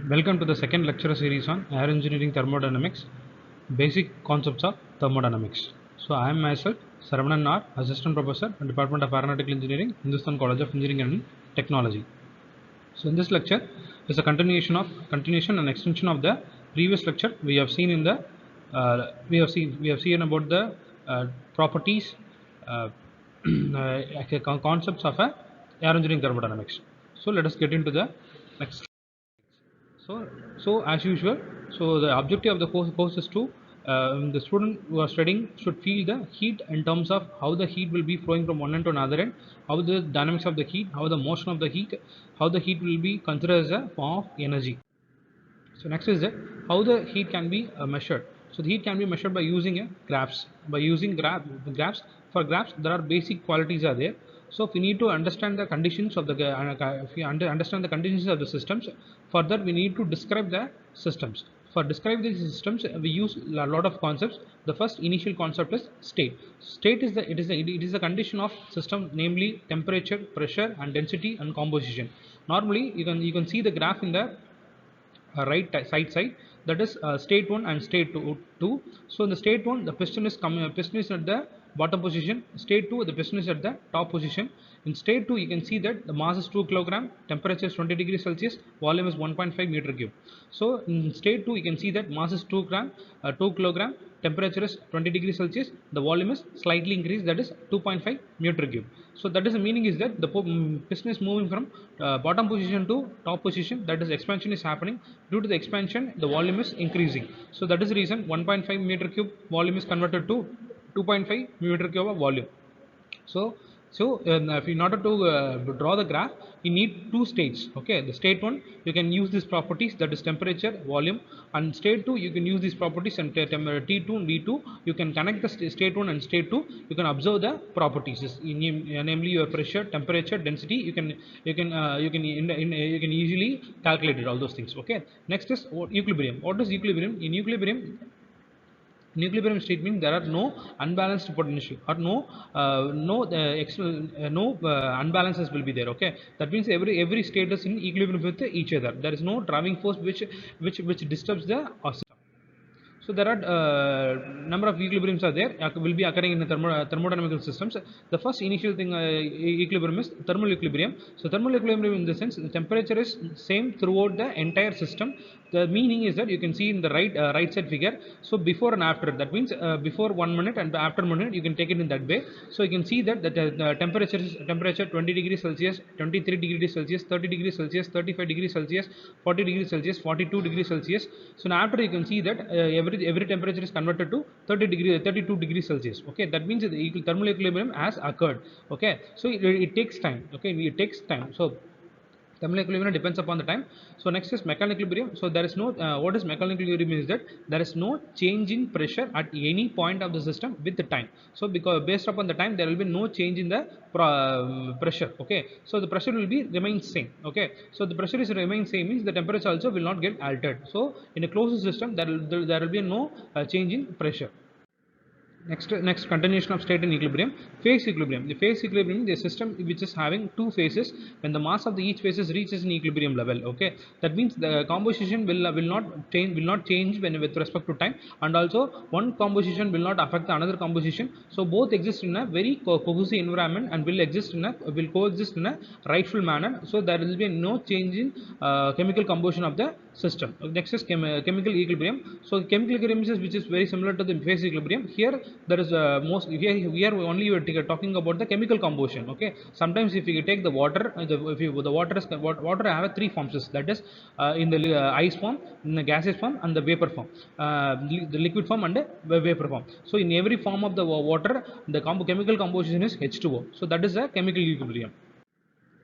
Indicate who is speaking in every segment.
Speaker 1: Welcome to the second lecture series on Aero Engineering Thermodynamics, Basic Concepts of Thermodynamics. So I am myself Saravanan R, Assistant Professor at Department of Aeronautical Engineering, Hindustan College of Engineering and Technology. So in this lecture is a continuation and extension of the previous lecture. We have seen in the we have seen about the properties, uh, concepts of aero engineering thermodynamics. So let us get into the next. So as usual, so the objective of the course is to the student who are studying should feel the heat in terms of how the heat will be flowing from one end to another end, how the dynamics of the heat, how the motion of the heat, how the heat will be considered as a form of energy. So next is that how the heat can be measured. So the heat can be measured by using graphs. By using graphs, for graphs there are basic qualities are there. So if we need to understand the conditions of the if we understand the conditions of the systems, further we need to describe the systems. For describe these systems, we use a lot of concepts. The first initial concept is state. State is the condition of system, namely temperature, pressure, and density and composition. Normally, you can see the graph in the right side, that is state 1 and state 2. So in the state 1 the piston is at the bottom position, state 2 the piston is at the top position. In state 2 you can see that the mass is 2 kilogram, temperature is 20 degrees Celsius, volume is 1.5 meter cube. So in state 2 you can see that mass is 2 kilogram, temperature is 20 degrees Celsius, the volume is slightly increased, that is 2.5 meter cube. So that is the meaning is that the piston is moving from bottom position to top position, that is expansion is happening. Due to the expansion the volume is increasing. So that is the reason 1.5 meter cube volume is converted to 2.5 meter cube of volume. So if in order to draw the graph, you need two states. Okay, the state 1 you can use these properties, that is temperature, volume, and state 2 you can use these properties, and T2 and V2 you can connect the state 1 and state 2. You can observe the properties, namely your pressure, temperature, density. You can easily calculate it, all those things. Okay, next is equilibrium. What is equilibrium? In equilibrium, in equilibrium state means there are no unbalanced potential, or no unbalances will be there. Okay, that means every state is in equilibrium with each other. There is no driving force which disturbs the system. So there are number of equilibriums are there, will be occurring in the thermodynamical systems. The first initial thing equilibrium is thermal equilibrium. So thermal equilibrium in the sense the temperature is same throughout the entire system. The meaning is that you can see in the right side figure. So before and after, that means before 1 minute and after 1 minute, you can take it in that way. So you can see that the temperature 20 degrees Celsius, 23 degrees Celsius, 30 degrees Celsius, 35 degrees Celsius, 40 degrees Celsius, 42 degrees Celsius. So now after you can see that every temperature is converted to 32 degrees Celsius. Okay, that means the thermal equilibrium has occurred. Okay, so it takes time. Okay, it takes time. So thermal equilibrium depends upon the time. So next is mechanical equilibrium. So there is no what is mechanical equilibrium is that there is no change in pressure at any point of the system with the time. So because based upon the time there will be no change in the pressure. Okay, so the pressure will be remain same. Okay, so the pressure is remain same means the temperature also will not get altered. So in a closed system there will be no change in pressure. Next continuation of state and equilibrium. Phase equilibrium. The phase equilibrium is a system which is having two phases. When the mass of the each phases reaches an equilibrium level, okay, that means the composition will not change when with respect to time, and also one composition will not affect the another composition. So both exist in a very cohesive environment and will coexist in a rightful manner. So there will be no change in chemical composition of the system. Next is chemical equilibrium. So chemical equilibrium is which is very similar to the phase equilibrium. Here there is most we are only talking about the chemical composition. Okay, sometimes if you take the water, the water have three forms, that is in the ice form, in the gaseous form, and the vapor form, the liquid form and the vapor form. So in every form of the water the chemical composition is H2O. So that is a chemical equilibrium.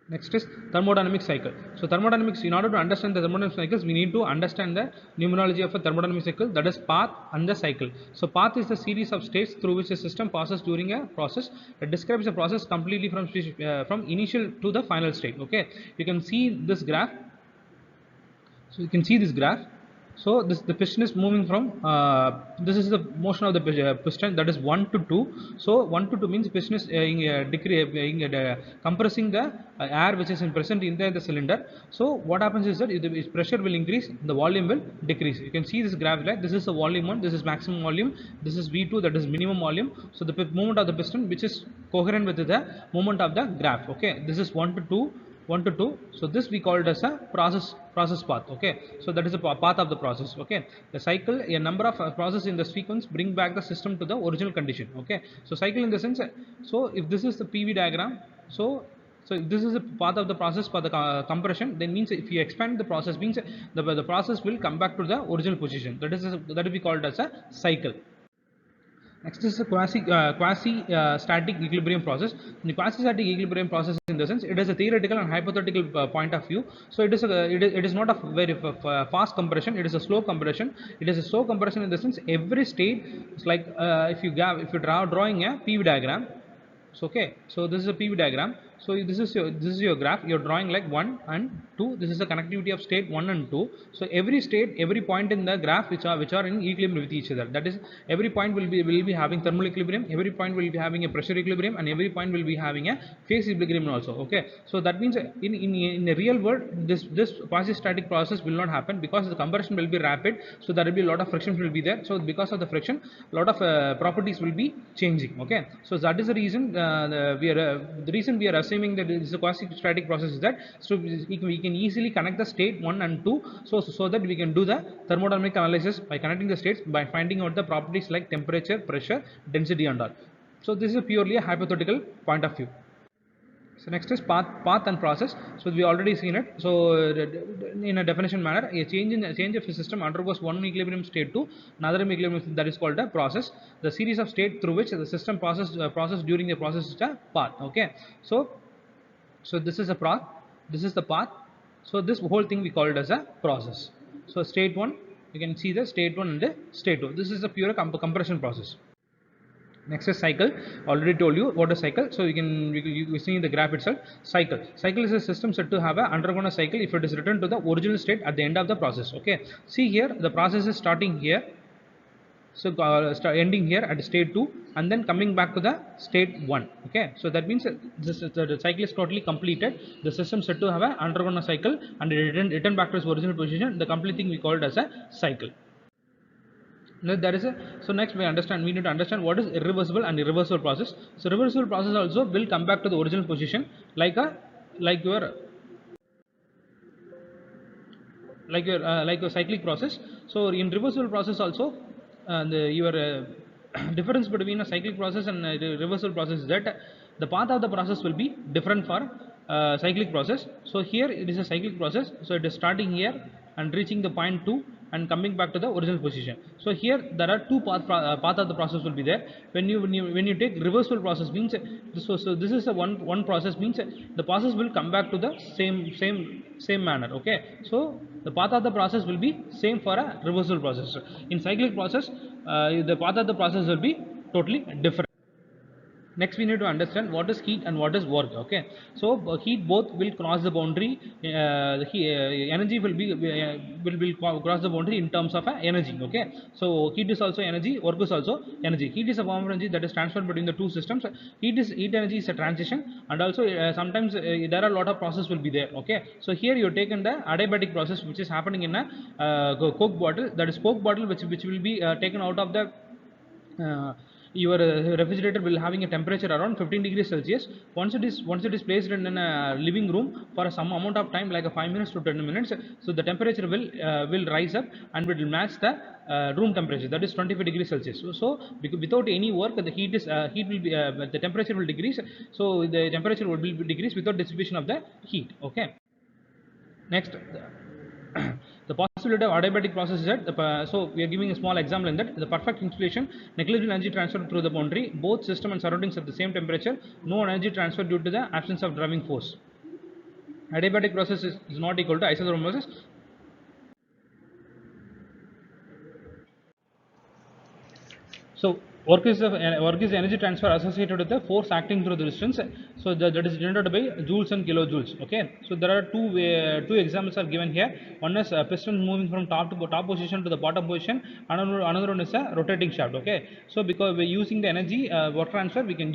Speaker 1: Next is thermodynamic cycle. So thermodynamics, in order to understand the thermodynamic cycles, we need to understand the numerology of a thermodynamic cycle, that is path and the cycle. So path is the series of states through which a system passes during a process. It describes a process completely from initial to the final state. Okay, you can see this graph. So you can see this graph. So this the piston is moving from this is the motion of the piston, that is 1 to 2. So 1 to 2 means piston is compressing the air which is in present inside the cylinder. So what happens is that if the pressure will increase, the volume will decrease. You can see this graph, like this is the volume 1, this is maximum volume, this is V2, that is minimum volume. So the movement of the piston which is coherent with the movement of the graph. Okay, this is 1 to 2, 1 to 2. So this we call it as a process path. Okay, so that is the path of the process. Okay, the cycle, a number of process in the sequence bring back the system to the original condition. Okay, so cycle in the sense, so if this is the PV diagram, so if this is the path of the process for the compression, then means if you expand the process, means the process will come back to the original position. That will be called as a cycle. Next is a quasi static equilibrium process. The quasi static equilibrium process, in the sense, it is a theoretical and hypothetical point of view. So it is not a very fast compression. It is a slow compression. It is a slow compression in the sense every state is like if you drawing a PV diagram. So okay, so this is a PV diagram. So this is your graph. You're drawing like 1 and 2. This is the connectivity of state 1 and 2. So every state, every point in the graph which are in equilibrium with each other. That is, every point will be having thermal equilibrium. Every point will be having a pressure equilibrium, and every point will be having a phase equilibrium also. Okay, so that means in the real world, this quasi static process will not happen, because the compression will be rapid. So there will be a lot of friction will be there. So because of the friction, a lot of properties will be changing. Okay, so that is the reason the reason we are assuming that it is a quasi static process is that, so we can easily connect the state 1 and 2, so that we can do the thermodynamic analysis by connecting the states, by finding out the properties like temperature, pressure, density and all. So this is purely a hypothetical point of view. So next is path and process. So we already seen it. So in a definition manner, a change of a system undergoes one equilibrium state to another equilibrium, that is called a process. The series of state through which the system process during the process is a path. Okay, so this is a path, this is the path. So this whole thing we call it as a process. So state 1, you can see the state 1 and the state 2. This is a pure compression process. Next is cycle. Already told you what is cycle. So you see in the graph itself. Cycle is a system said to have undergone a cycle if it is returned to the original state at the end of the process. Okay, see here the process is starting here, so ending here at state 2 and then coming back to the state 1. Okay, so that means the cycle is totally completed. The system said to have undergone a cycle and it returned back to its original position. The complete thing we call it as a cycle. Now there is so next we need to understand what is irreversible and irreversible process. So reversible process also will come back to the original position like your cyclic process. So in reversible process also, your difference between a cyclic process and a reversible process is that the path of the process will be different for cyclic process. So here it is a cyclic process, so it is starting here and reaching the point 2 and coming back to the original position. So here there are two path of the process will be there. When you take reversible process, means this is a one process, means the process will come back to the same manner. Okay, so the path of the process will be same for a reversible process. In cyclic process, the path of the process will be totally different. Next we need to understand what is heat and what is work. Okay, so heat both will cross the boundary, energy will cross the boundary in terms of energy. Okay, so heat is also energy, work is also energy. Heat is a form of energy that is transferred between the two systems. Heat energy is a transition, and also sometimes there are a lot of process will be there. Okay, so here you taken the adiabatic process which is happening in a coke bottle, that is coke bottle which will be taken out of the your refrigerator will having a temperature around 15 degrees Celsius. Once it is placed in a living room for some amount of time, like a 5 minutes to 10 minutes, so the temperature will rise up and will match the room temperature, that is 25 degrees Celsius. So without any work, the heat will be the temperature will decrease. So the temperature will be decrease without distribution of the heat. Okay, next. The possibility of adiabatic process is that so we are giving a small example in that the perfect insulation, negligible energy transfer through the boundary, both system and surroundings at the same temperature, no energy transfer due to the absence of driving force. Adiabatic process is not equal to isothermal process. So Work is the energy transfer associated with the force acting through the distance. So that is denoted by joules and kilojoules. Okay. So there are two examples are given here. One is a piston moving from top position to the bottom position. Another one is a rotating shaft. Okay. So because we're using the energy work transfer, we can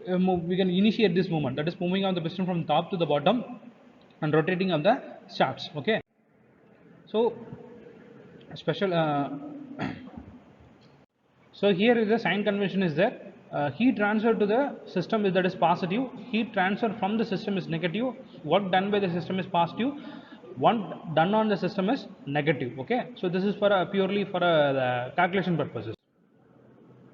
Speaker 1: initiate this movement. That is moving on the piston from top to the bottom and rotating of the shafts. Okay. So special. So here is the sign convention is that heat transfer to the system is that is positive, heat transfer from the system is negative, work done by the system is positive, one done on the system is negative. Okay, so this is for purely for calculation purposes.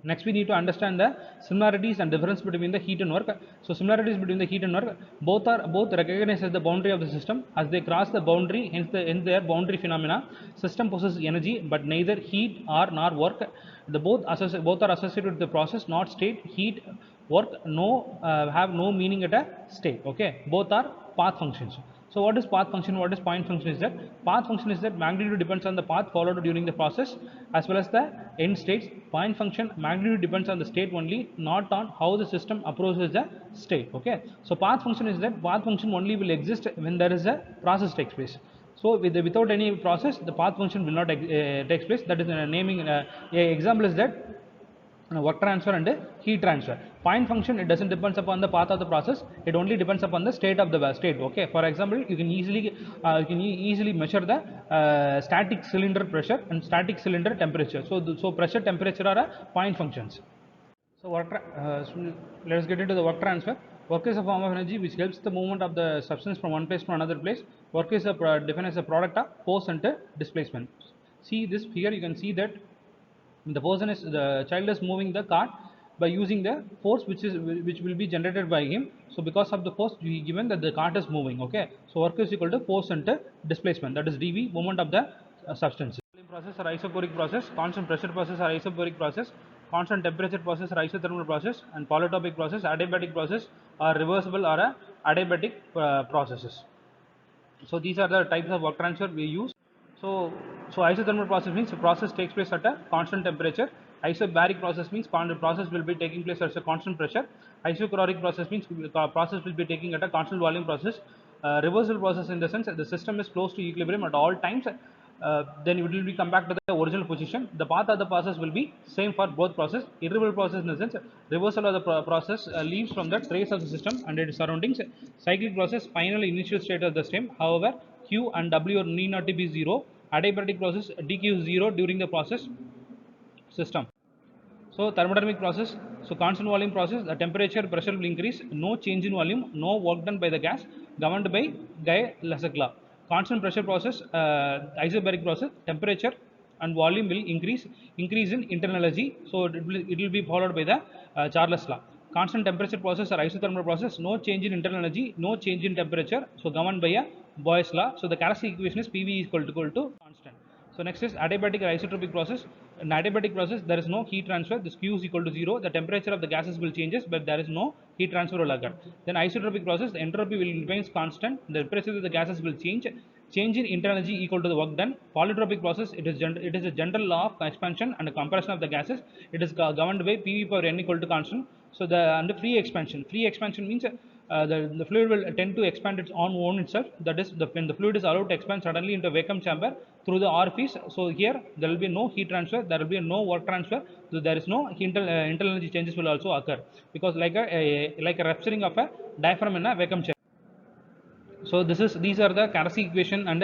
Speaker 1: Next, we need to understand the similarities and difference between the heat and work. So, similarities between the heat and work, both recognized as the boundary of the system. As they cross the boundary, hence their boundary phenomena. System possesses energy, but neither heat or nor work. The both are associated with the process, not state. Heat, work, have no meaning at a state. Okay, both are path functions. So what is path function? What is point function is that? Path function is that magnitude depends on the path followed during the process as well as the end states. Point function, magnitude depends on the state only, not on how the system approaches the state. Okay. So path function is that path function only will exist when there is a process takes place. So without any process, the path function will not takes place. That is naming. Example is that work transfer and heat transfer. Point function, it doesn't depends upon the path of the process, it only depends upon the state of the state. Okay, for example, you can easily measure the static cylinder pressure and static cylinder temperature. So pressure, temperature are point functions. So let us get into the work transfer. Work is a form of energy which helps the movement of the substance from one place to another place. Work is defined as a product of force and displacement. See this here, you can see that the child is moving the cart by using the force which will be generated by him. So because of the force we given that the cart is moving. Okay, so work is equal to force and displacement, that is dv, moment of the substance. Process or isoporic process, constant pressure process or isoporic process, constant temperature process or isothermal process, and polytropic process, adiabatic process, or reversible or adiabatic processes. So these are the types of work transfer we use. So isothermal process means the process takes place at a constant temperature. Isobaric process means process will be taking place at a constant pressure. Isochloric process means process will be taking at a constant volume process. Reversible process in the sense that the system is close to equilibrium at all times. Then it will be come back to the original position. The path of the process will be same for both process. Irreversible process in the sense reversal of the process leaves from the trace of the system and its surroundings. Cyclic process, final initial state of the stem. However, Q and W need not to be 0. Adiabatic process, dq is 0 during the process system. So thermodynamic process, so constant volume process, the temperature pressure will increase, no change in volume, no work done by the gas, governed by Gay-Lussac law. Constant pressure process, isobaric process, temperature and volume will increase in internal energy, so it will be followed by the Charles law. Constant temperature process or isothermal process, no change in internal energy, no change in temperature, so governed by a Boyle's law. So the characteristic equation is PV is equal to constant. So next is adiabatic or isotropic process. In adiabatic process, there is no heat transfer. This Q is equal to 0. The temperature of the gases will changes, but there is no heat transfer will occur. Then isotropic process, the entropy will remains constant. The temperature of the gases will change. Change in internal energy equal to the work done. Polytropic process, it is a general law of expansion and compression of the gases. It is governed by PV power n equal to constant. So under free expansion means the fluid will tend to expand its own itself. That is, when the fluid is allowed to expand suddenly into a vacuum chamber through the orifice. So here there will be no heat transfer, there will be no work transfer. So there is no internal energy changes will also occur because like a rupturing of a diaphragm in a vacuum chamber. So these are the characteristic equation and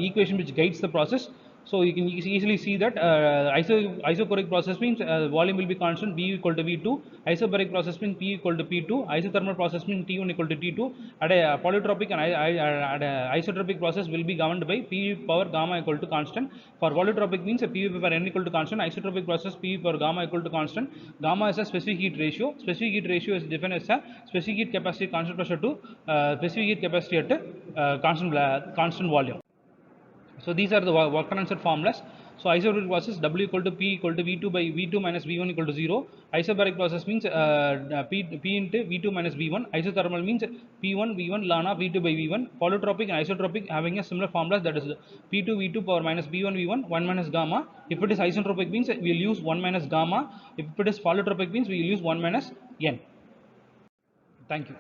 Speaker 1: equation which guides the process. So you can easily see that isochoric process means volume will be constant, V equal to V2. Isobaric process means P equal to P2. Isothermal process means T1 equal to T2. At a polytropic and isotropic process will be governed by PV power gamma equal to constant. For polytropic means PV power n equal to constant. Isotropic process PV power gamma equal to constant. Gamma is a specific heat ratio. Specific heat ratio is defined as a specific heat capacity constant pressure to specific heat capacity at constant volume. So these are the work transfer formulas. So isotropic process W equal to P equal to V2 by V2 minus V1 equal to 0. Isobaric process means P into V2 minus V1. Isothermal means P1 V1 ln of V2 by V1. Polytropic and isotropic having a similar formula, that is P2 V2 power minus B1 V1 1 minus gamma. If it is isotropic means we will use 1 minus gamma. If it is polytropic means we will use 1 minus N. Thank you.